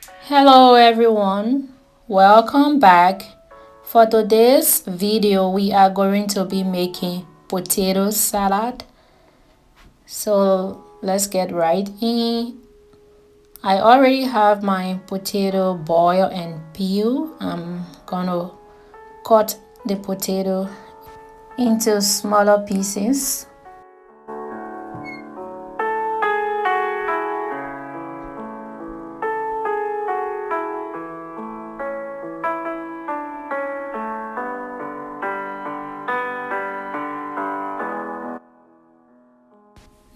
Hello everyone, welcome back. For today's video we are going to be making potato salad. So let's get right in. I already have my potato boil and peel. I'm gonna cut the potato into smaller pieces.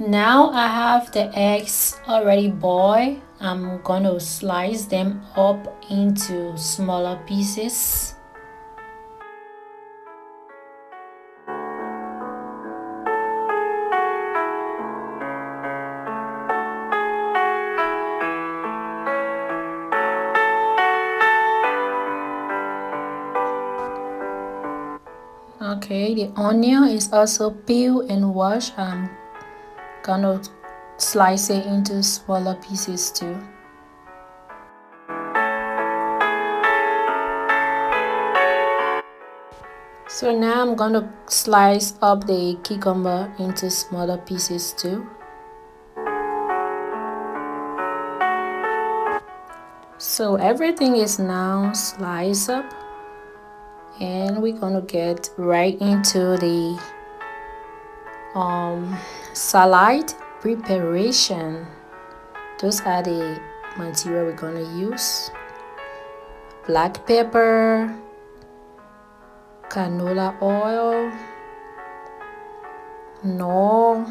Now I have the eggs already boiled. I'm gonna slice them up into smaller pieces. Okay, the onion is also peeled and washed. I'm gonna slice it into smaller pieces too. So now I'm gonna slice up the cucumber into smaller pieces too. So everything is now sliced up, and we're gonna get right into the salad preparation. Those are the material we're gonna use: black pepper, canola oil, no,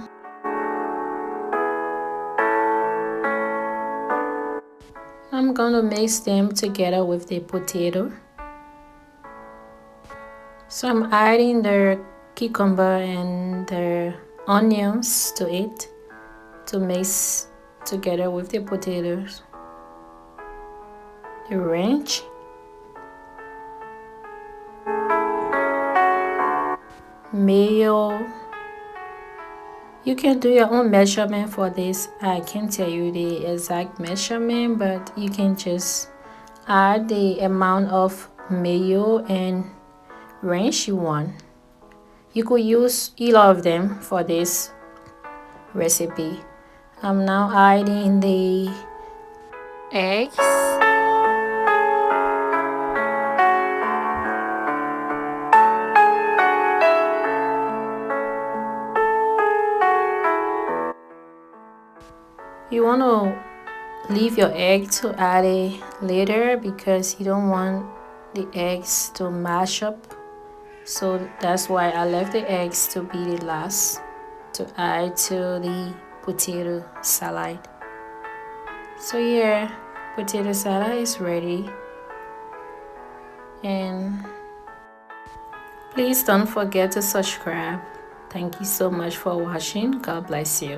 I'm gonna mix them together with the potato. So I'm adding the cucumber and the onions to it to mix together with the potatoes. The ranch, mayo. You can do your own measurement for this. I can't tell you the exact measurement, but you can just add the amount of mayo and ranch you want. You could use either of them for this recipe. I'm now adding the eggs. You want to leave your egg to add it later because you don't want the eggs to mash up. So that's why I left the eggs to be the last to add to the potato salad. So yeah, potato salad is ready. And please don't forget to subscribe. Thank you so much for watching. God bless you.